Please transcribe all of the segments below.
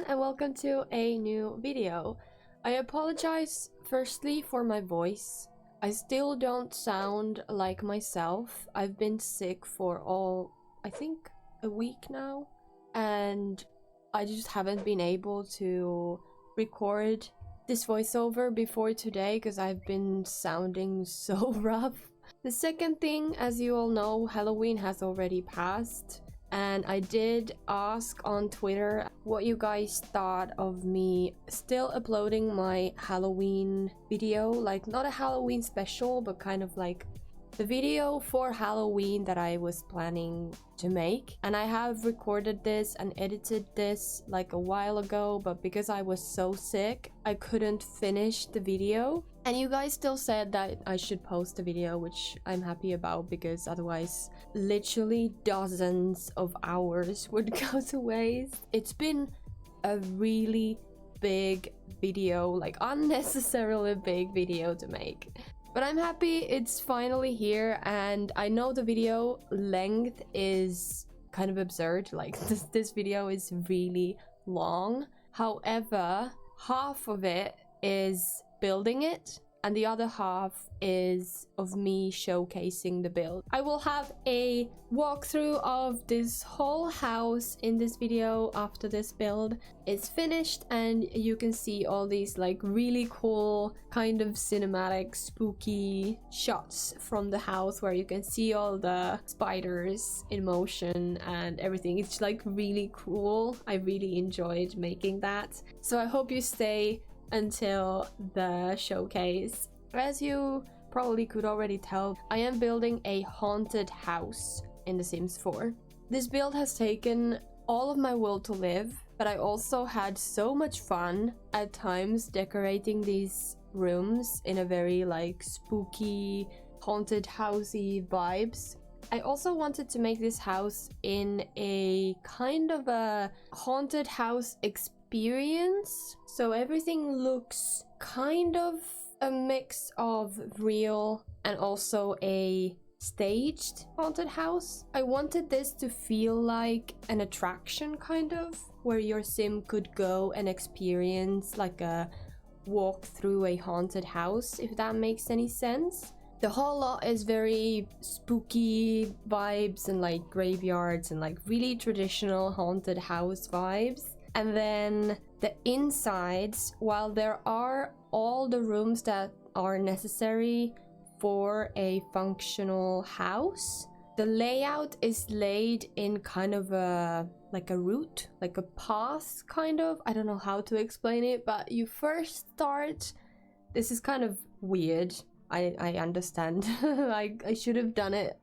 and welcome to a new video. I apologize firstly for my voice. I still don't sound like myself. I've been sick for I think a week now, and I just haven't been able to record this voiceover before today because I've been sounding so rough. The second thing, as you all know, Halloween has already passed. And I did ask on Twitter what you guys thought of me still uploading my Halloween video, like not a Halloween special, but kind of like the video for Halloween that I was planning to make. And I have recorded this and edited this like a while ago, but because I was so sick, I couldn't finish the video. And you guys still said that I should post the video, which I'm happy about, because otherwise literally dozens of hours would go to waste. It's been a really big video, like unnecessarily big video to make. But I'm happy it's finally here, and I know the video length is kind of absurd, like this video is really long. However, half of it is building it and the other half is of me showcasing the build. I will have a walkthrough of this whole house in this video after this build is finished, and you can see all these like really cool kind of cinematic spooky shots from the house where you can see all the spiders in motion and everything. It's like really cool. I really enjoyed making that, so I hope you stay until the showcase. As you probably could already tell, I am building a haunted house in The Sims 4. This build has taken all of my will to live, but I also had so much fun at times decorating these rooms in a very like spooky, haunted housey vibes. I also wanted to make this house in a kind of a haunted house experience, so everything looks kind of a mix of real and also a staged haunted house. I wanted this to feel like an attraction, kind of, where your sim could go and experience like a walk through a haunted house, if that makes any sense. The whole lot is very spooky vibes and like graveyards and like really traditional haunted house vibes. And then the insides, while there are all the rooms that are necessary for a functional house, the layout is laid in kind of a route, like a path kind of. I don't know how to explain it, but you first start, this is kind of weird, I understand. I should have done it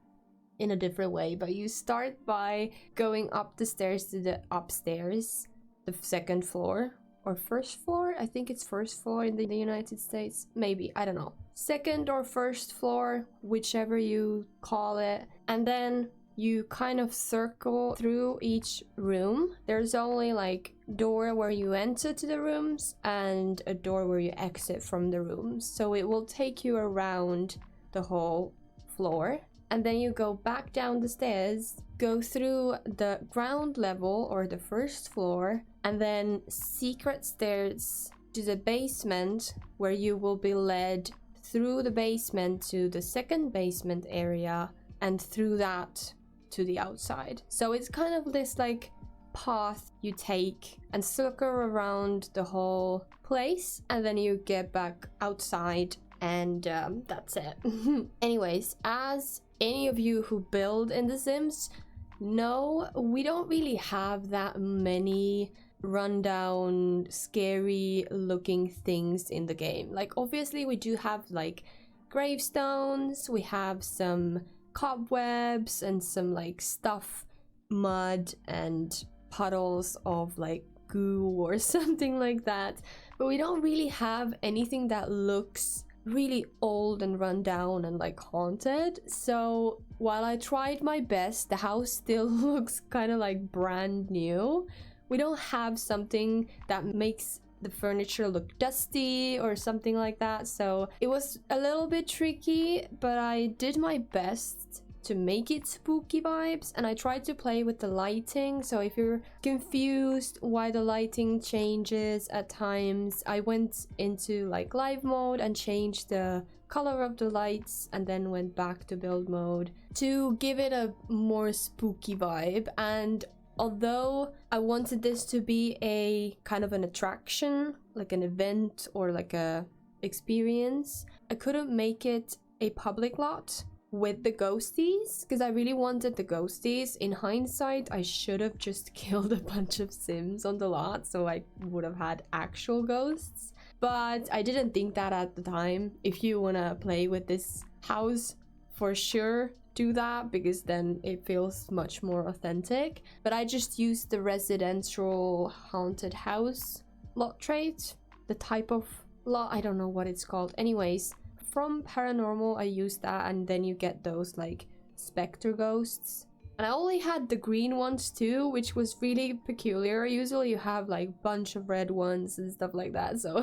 in a different way, but you start by going up the stairs to the upstairs, the second floor or first floor. I think it's first floor in the United States, maybe, I don't know, second or first floor, whichever you call it. And then you kind of circle through each room. There's only like door where you enter to the rooms and a door where you exit from the rooms, so it will take you around the whole floor. And then you go back down the stairs, go through the ground level or the first floor, and then secret stairs to the basement, where you will be led through the basement to the second basement area and through that to the outside. So it's kind of this like path you take and circle around the whole place, and then you get back outside, and that's it. Anyways, as any of you who build in The Sims know, we don't really have that many rundown, scary looking things in the game. Like obviously we do have like gravestones, we have some cobwebs and some like stuff, mud and puddles of like goo or something like that, but we don't really have anything that looks really old and run down and like haunted. So while I tried my best, the house still looks kind of like brand new. We don't have something that makes the furniture look dusty or something like that, so it was a little bit tricky, but I did my best to make it spooky vibes, and I tried to play with the lighting. So if you're confused why the lighting changes at times, I went into like live mode and changed the color of the lights and then went back to build mode to give it a more spooky vibe. And although I wanted this to be a kind of an attraction, like an event or like a experience, I couldn't make it a public lot with the ghosties because I really wanted the ghosties. In hindsight, I should have just killed a bunch of Sims on the lot so I would have had actual ghosts, but I didn't think that at the time. If you want to play with this house, for sure do that because then it feels much more authentic. But I just used the residential haunted house lot trait, the type of lot, I don't know what it's called. Anyways, from Paranormal I used that, and then you get those like specter ghosts. And I only had the green ones too, which was really peculiar. Usually you have like bunch of red ones and stuff like that, so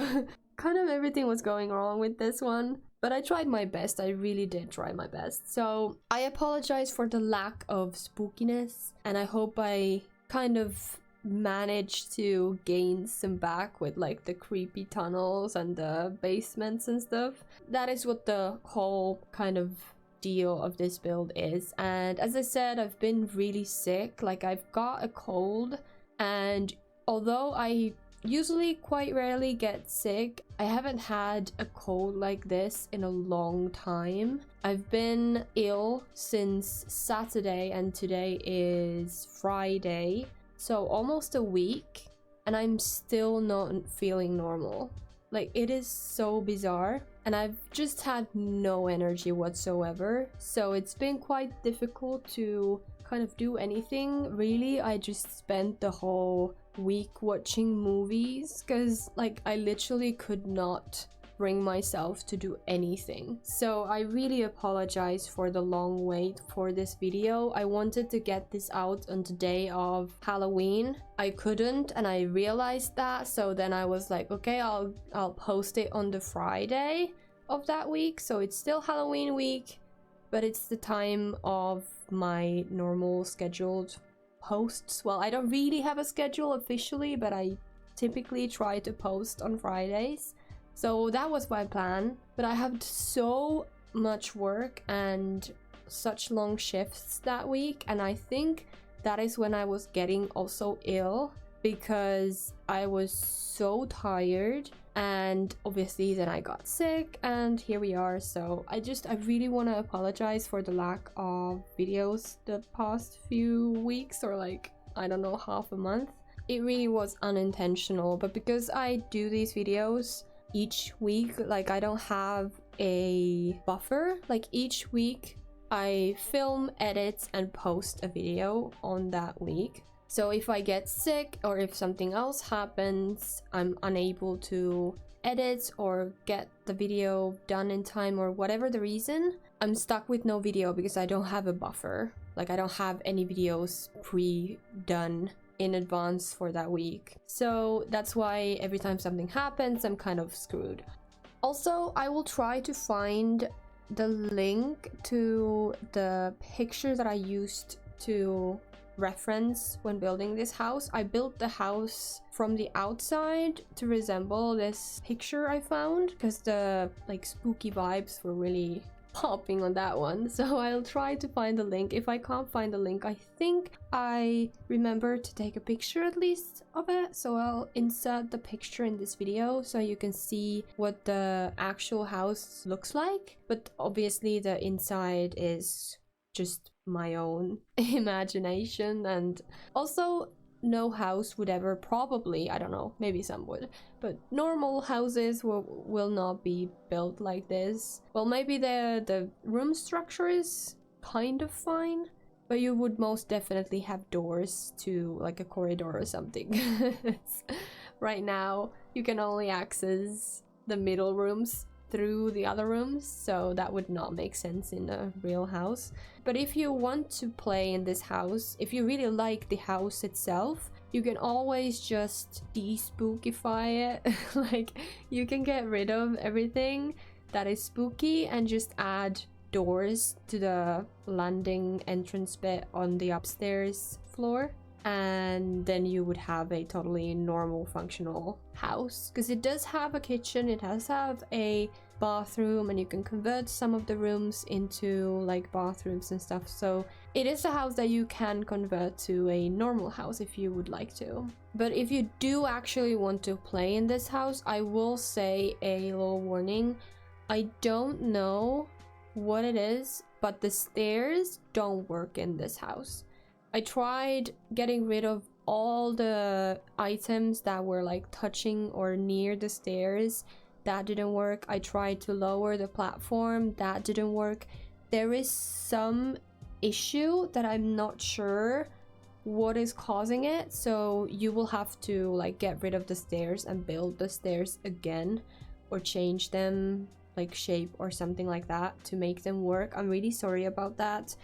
kind of everything was going wrong with this one. But I tried my best, I really did try my best. So I apologize for the lack of spookiness, and I hope I kind of managed to gain some back with like the creepy tunnels and the basements and stuff. That is what the whole kind of deal of this build is. And as I said, I've been really sick, like I've got a cold, and although I usually quite rarely get sick, I haven't had a cold like this in a long time. I've been ill since Saturday and today is Friday, so almost a week, and I'm still not feeling normal. Like, it is so bizarre, and I've just had no energy whatsoever, so it's been quite difficult to kind of do anything really. I just spent the whole week watching movies because like I literally could not bring myself to do anything. So I really apologize for the long wait for this video. I wanted to get this out on the day of Halloween. I couldn't, and I realized that, so then I was like, okay, I'll post it on the Friday of that week. So it's still Halloween week, but it's the time of my normal scheduled posts. Well, I don't really have a schedule officially, but I typically try to post on Fridays. So that was my plan, but I had so much work and such long shifts that week, and I think that is when I was getting also ill because I was so tired, and obviously then I got sick, and here we are. So I really want to apologize for the lack of videos the past few weeks, or like, I don't know, half a month. It really was unintentional, but because I do these videos each week, like I don't have a buffer. Like each week I film, edit, and post a video on that week. So if I get sick or if something else happens, I'm unable to edit or get the video done in time, or whatever the reason, I'm stuck with no video because I don't have a buffer. Like I don't have any videos pre-done in advance for that week. So that's why every time something happens, I'm kind of screwed. Also, I will try to find the link to the picture that I used to reference when building this house. I built the house from the outside to resemble this picture I found because the like spooky vibes were really popping on that one. So I'll try to find the link. If I can't find the link, I think I remember to take a picture at least of it, so I'll insert the picture in this video so you can see what the actual house looks like. But obviously the inside is just my own imagination, and also no house would ever, probably, I don't know, maybe some would, but normal houses will not be built like this. Well, maybe the room structure is kind of fine, but you would most definitely have doors to like a corridor or something. Right now you can only access the middle rooms through the other rooms, so that would not make sense in a real house. But if you want to play in this house, if you really like the house itself, you can always just de-spookify it. Like, you can get rid of everything that is spooky and just add doors to the landing entrance bit on the upstairs floor, and then you would have a totally normal functional house. Because it does have a kitchen, it does have a bathroom, and you can convert some of the rooms into like bathrooms and stuff. So it is a house that you can convert to a normal house if you would like to. But if you do actually want to play in this house, I will say a little warning. I don't know what it is, but the stairs don't work in this house. I tried getting rid of all the items that were like touching or near the stairs. That didn't work. I tried to lower the platform. That didn't work. There is some issue that I'm not sure what is causing it. So you will have to like get rid of the stairs and build the stairs again, or change them like shape or something like that to make them work. I'm really sorry about that.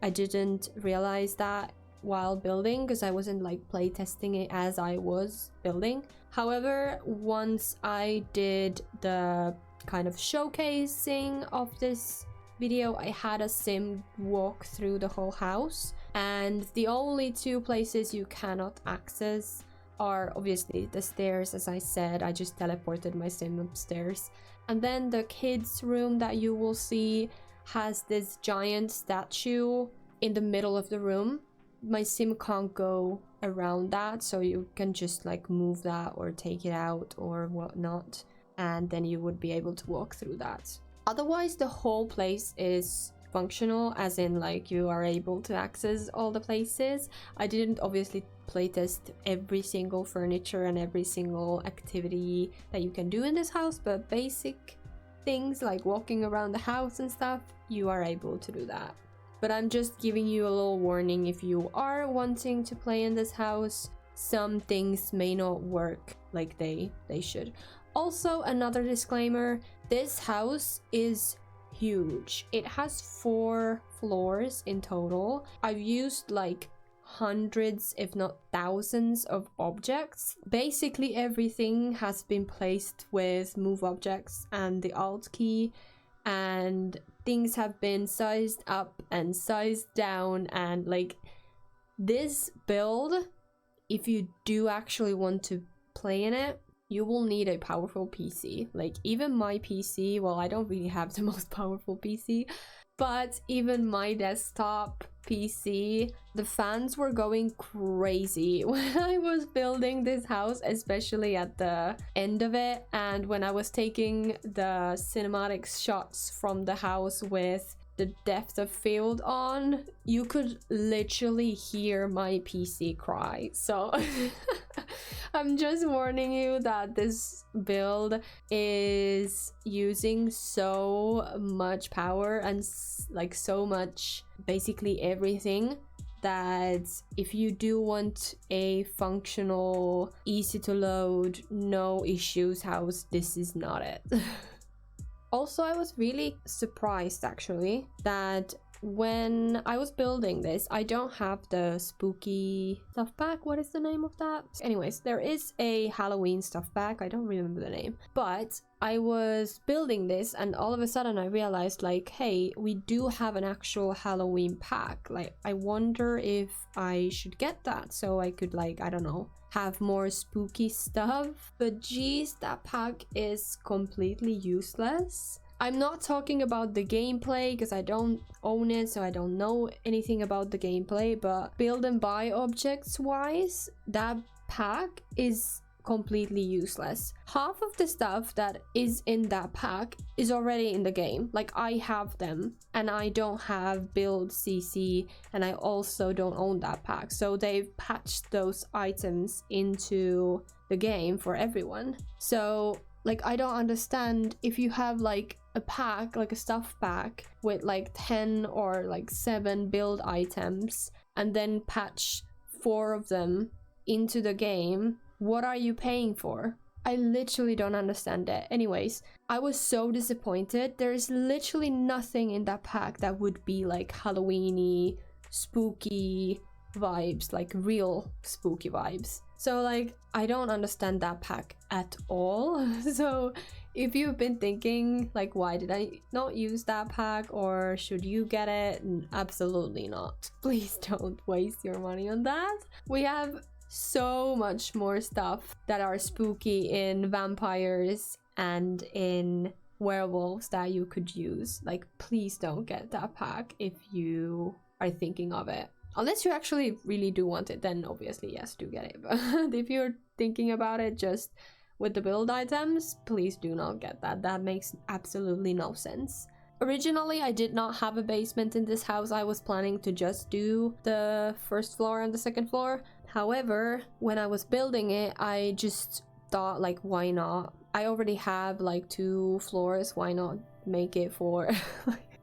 I didn't realize that while building because I wasn't like play testing it as I was building. However, once I did the kind of showcasing of this video, I had a sim walk through the whole house, and the only two places you cannot access are obviously the stairs. As I said, I just teleported my sim upstairs, and then the kids room that you will see has this giant statue in the middle of the room. My sim can't go around that, so you can just like move that or take it out or whatnot, and then you would be able to walk through that. Otherwise, the whole place is functional, as in like you are able to access all the places. I didn't obviously playtest every single furniture and every single activity that you can do in this house, but basic things like walking around the house and stuff, you are able to do that. But I'm just giving you a little warning. If you are wanting to play in this house, some things may not work like they should. Also, another disclaimer, this house is huge. It has 4 floors in total. I've used like hundreds if not thousands of objects. Basically everything has been placed with move objects and the alt key, and things have been sized up and sized down, and like this build, if you do actually want to play in it, you will need a powerful PC. Like even my PC, well, I don't really have the most powerful PC, but even my desktop PC, the fans were going crazy when I was building this house, especially at the end of it, and when I was taking the cinematic shots from the house with the depth of field on, you could literally hear my PC cry. So I'm just warning you that this build is using so much power and like so much, basically everything, that if you do want a functional, easy to load, no issues house, this is not it. Also, I was really surprised actually that when I was building this, I don't have the spooky stuff pack. What is the name of that? Anyways, there is a Halloween stuff pack. I don't remember the name, but I was building this and all of a sudden I realized like, hey, we do have an actual Halloween pack. Like, I wonder if I should get that so I could, like, I don't know, have more spooky stuff. But geez, that pack is completely useless. I'm not talking about the gameplay because I don't own it, so I don't know anything about the gameplay, but build and buy objects wise, that pack is completely useless. Half of the stuff that is in that pack is already in the game. Like, I have them and I don't have build CC, and I also don't own that pack, so they've patched those items into the game for everyone. So like, I don't understand if you have like a pack, like a stuff pack with like 10 or like 7 build items and then patch 4 of them into the game, what are you paying for? I literally don't understand it. Anyways, I was so disappointed. There is literally nothing in that pack that would be like Halloween-y, spooky vibes, like real spooky vibes. So like, I don't understand that pack at all. So if you've been thinking like, why did I not use that pack, or should you get it? Absolutely not. Please don't waste your money on that. We have so much more stuff that are spooky in vampires and in werewolves that you could use. Like, please don't get that pack if you are thinking of it. Unless you actually really do want it, then obviously yes, do get it. But if you're thinking about it just with the build items, please do not get that. That makes absolutely no sense. Originally, I did not have a basement in this house. I was planning to just do the first floor and the second floor. However, when I was building it, I just thought like, why not? I already have like 2 floors. Why not make it 4?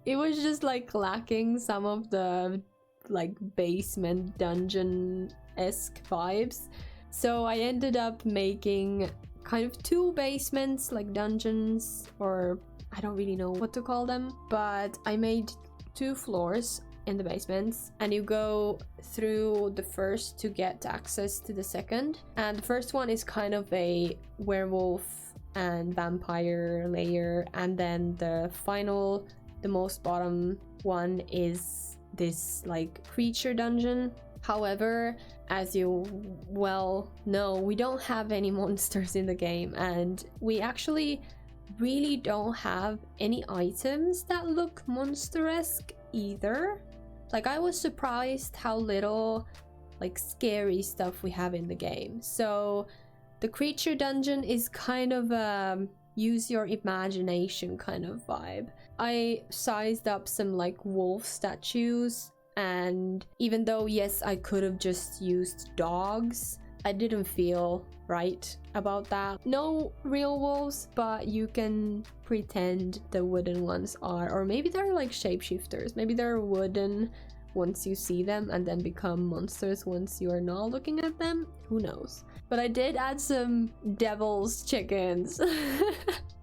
It was just like lacking some of the like basement dungeon-esque vibes. So I ended up making kind of 2 basements, like dungeons, or I don't really know what to call them, but I made 2 floors in the basements, and you go through the first to get access to the second. And the first one is kind of a werewolf and vampire layer, and then the final, the most bottom one is this like creature dungeon. However, as you well know, we don't have any monsters in the game, and we actually really don't have any items that look monster-esque either. Like, I was surprised how little like scary stuff we have in the game. So the creature dungeon is kind of a use your imagination kind of vibe. I sized up some like wolf statues, and even though yes, I could have just used dogs, I didn't feel right about that. No real wolves, but you can pretend the wooden ones are, or maybe they're like shapeshifters. Maybe they're wooden once you see them and then become monsters once you are not looking at them. Who knows? But I did add some devil's chickens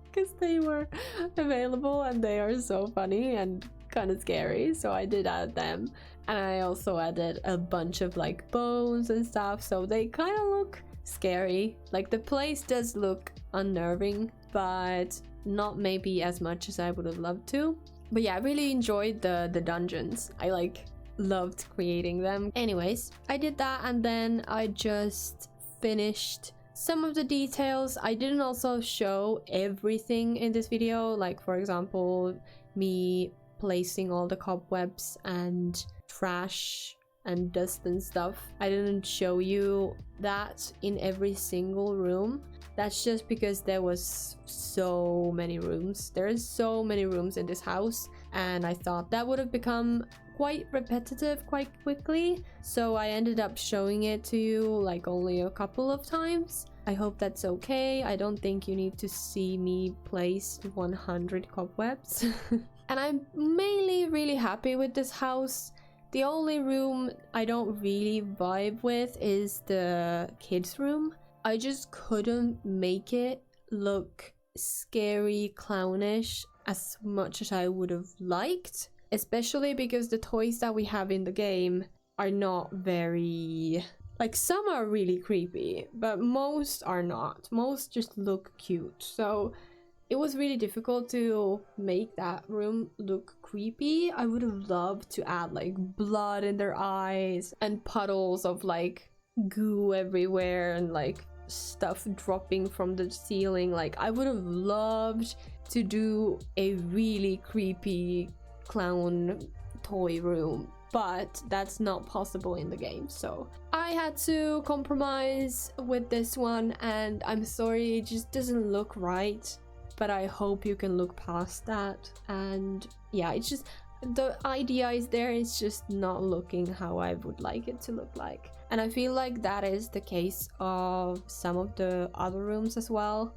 because they were available and they are so funny and kind of scary, so I did add them. And I also added a bunch of like bones and stuff, so they kind of look scary. Like, the place does look unnerving, but not maybe as much as I would have loved to. But yeah, I really enjoyed the dungeons. I like loved creating them. Anyways, I did that, and then I just finished some of the details. I didn't also show everything in this video, like for example me placing all the cobwebs and trash and dust and stuff. I didn't show you that in every single room. That's just because there was so many rooms. There's so many rooms in this house, and I thought that would have become quite repetitive quite quickly, so I ended up showing it to you like only a couple of times. I hope that's okay. I don't think you need to see me place 100 cobwebs. And I'm mainly really happy with this house. The only room I don't really vibe with is the kids' room. I just couldn't make it look scary, clownish as much as I would have liked. Especially because the toys that we have in the game are not very... like, some are really creepy, but most are not. Most just look cute. So it was really difficult to make that room look creepy. I would have loved to add like blood in their eyes and puddles of like goo everywhere and like stuff dropping from the ceiling. Like, I would have loved to do a really creepy clown toy room, but that's not possible in the game, so I had to compromise with this one, and I'm sorry, it just doesn't look right, but I hope you can look past that. And yeah, it's just the idea is there, it's just not looking how I would like it to look like. And I feel like that is the case of some of the other rooms as well.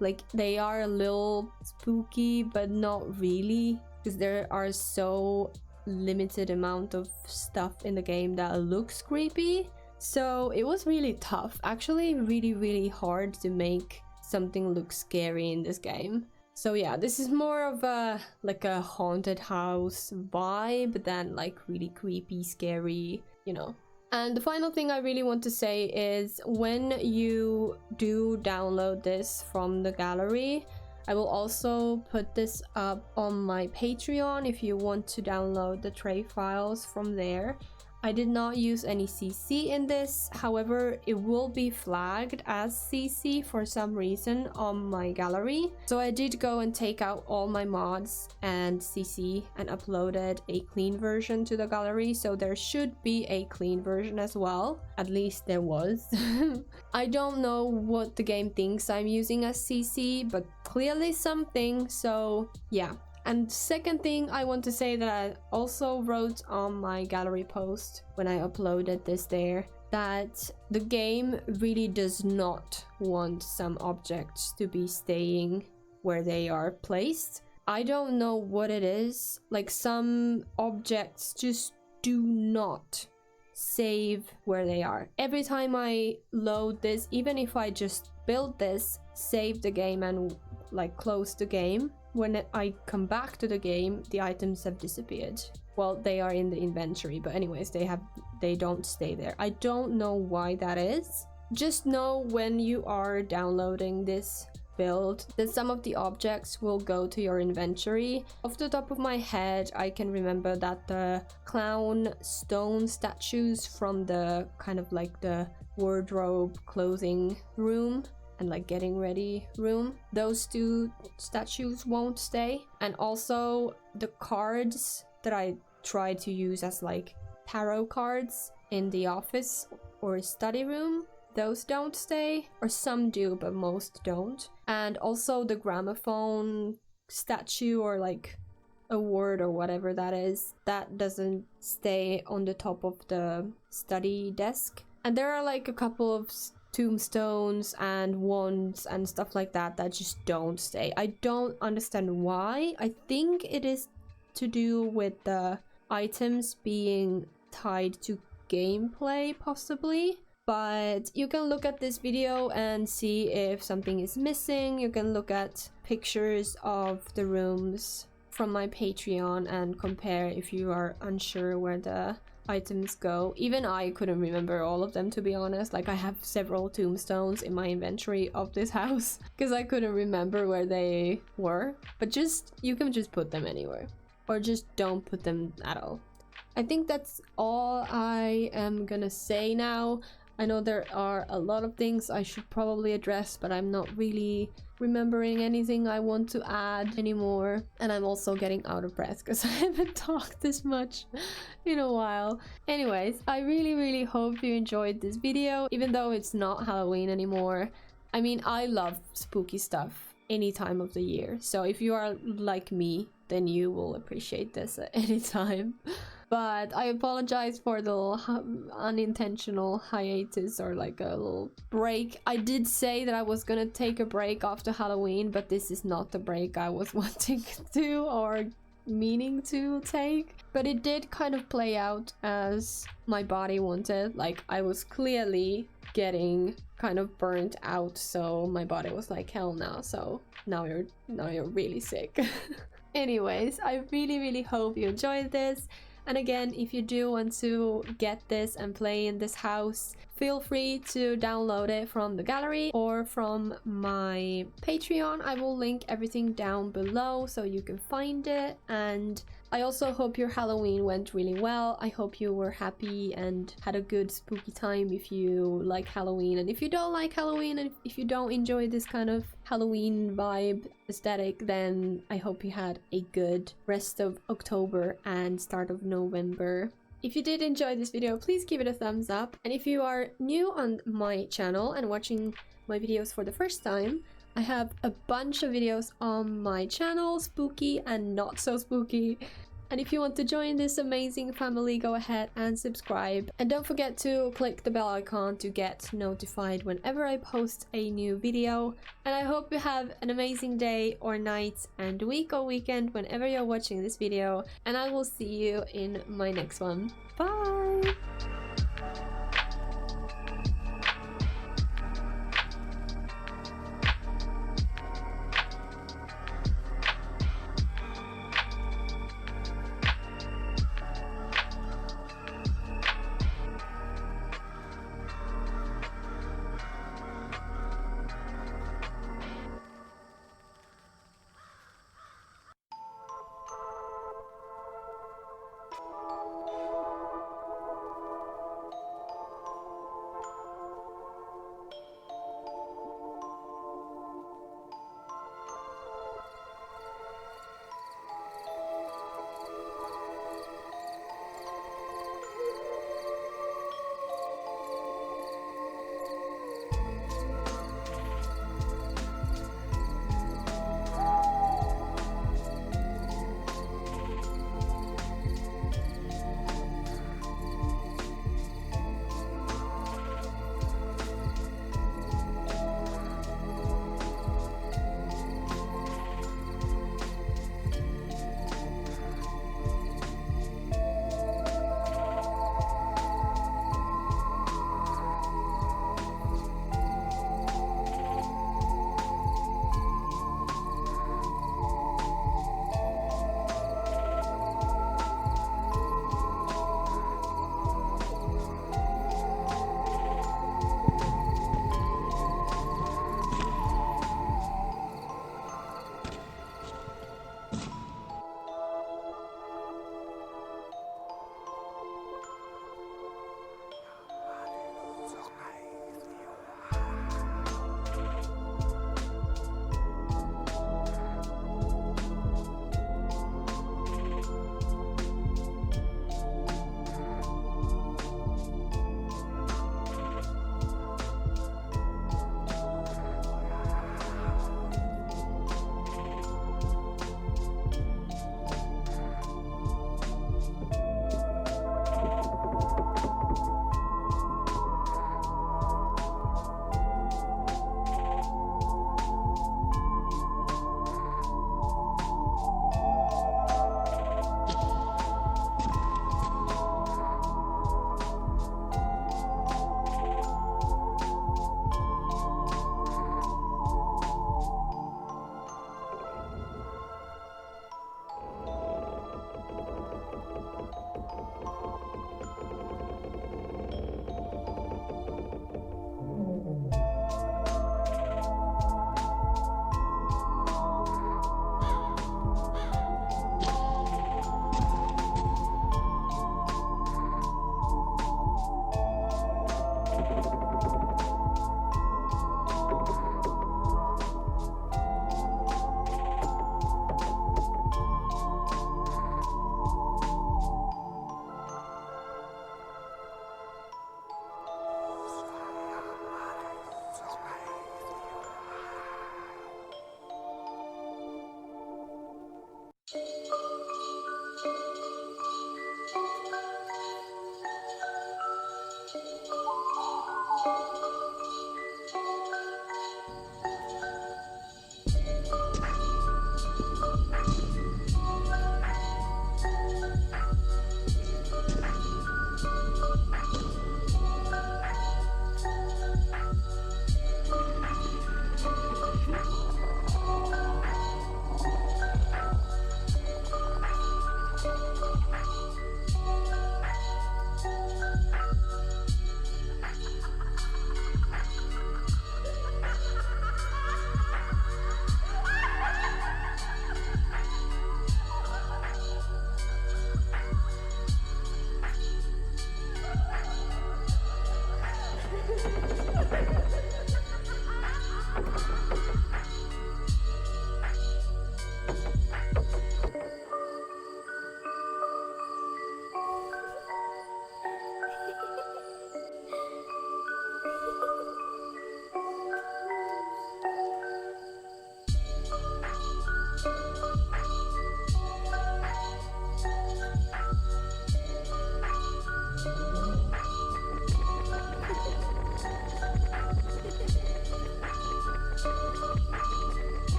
Like, they are a little spooky, but not really, because there are so limited amount of stuff in the game that looks creepy. So it was really tough, actually really hard to make something look scary in this game. So yeah, this is more of a like a haunted house vibe than like really creepy, scary, you know. And the final thing I really want to say is when you do download this from the gallery, I will also put this up on my Patreon if you want to download the tray files from there. I did not use any CC in this, however, it will be flagged as CC for some reason on my gallery. So I did go and take out all my mods and CC and uploaded a clean version to the gallery, so there should be a clean version as well. At least there was. I don't know what the game thinks I'm using as CC, but clearly something, so yeah. And second thing I want to say that I also wrote on my gallery post when I uploaded this there, that the game really does not want some objects to be staying where they are placed. I don't know what it is, like some objects just do not save where they are. Every time I load this, even if I just build this, save the game and like close the game, when I come back to the game, the items have disappeared. Well, they are in the inventory, but anyways, they don't stay there. I don't know why that is. Just know when you are downloading this build that some of the objects will go to your inventory. Off the top of my head, I can remember that the clown stone statues from the kind of like the wardrobe clothing room and like getting ready room, those two statues won't stay. And also the cards that I tried to use as like tarot cards in the office or study room, those don't stay, or some do but most don't. And also the gramophone statue or like award or whatever that is, that doesn't stay on the top of the study desk. And there are like a couple of tombstones and wands and stuff like that that just don't stay. I don't understand why. I think it is to do with the items being tied to gameplay possibly, but you can look at this video and see if something is missing. You can look at pictures of the rooms from my Patreon and compare if you are unsure where the items go. Even I couldn't remember all of them, to be honest. Like I have several tombstones in my inventory of this house because I couldn't remember where they were. But just, you can just put them anywhere or just don't put them at all. I think that's all I am gonna say now. I know there are a lot of things I should probably address, but I'm not really remembering anything I want to add anymore. And I'm also getting out of breath because I haven't talked this much in a while. Anyways, I really hope you enjoyed this video, even though it's not Halloween anymore. I mean, I love spooky stuff any time of the year. So if you are like me, then you will appreciate this at any time. But I apologize for the unintentional hiatus or like a little break. I did say that I was gonna take a break after Halloween, but this is not the break I was wanting to or meaning to take. But it did kind of play out as my body wanted. Like I was clearly getting kind of burnt out, so my body was like, hell no. So now you're really sick. Anyways, I really hope you enjoyed this. And again, if you do want to get this and play in this house, feel free to download it from the gallery or from my Patreon. I will link everything down below so you can find it. And I also hope your Halloween went really well. I hope you were happy and had a good spooky time if you like Halloween. And if you don't like Halloween and if you don't enjoy this kind of Halloween vibe aesthetic, then I hope you had a good rest of October and start of November. If you did enjoy this video, please give it a thumbs up. And if you are new on my channel and watching my videos for the first time, I have a bunch of videos on my channel, spooky and not so spooky. And if you want to join this amazing family, go ahead and subscribe. And don't forget to click the bell icon to get notified whenever I post a new video. And I hope you have an amazing day or night and week or weekend whenever you're watching this video. And I will see you in my next one. Bye!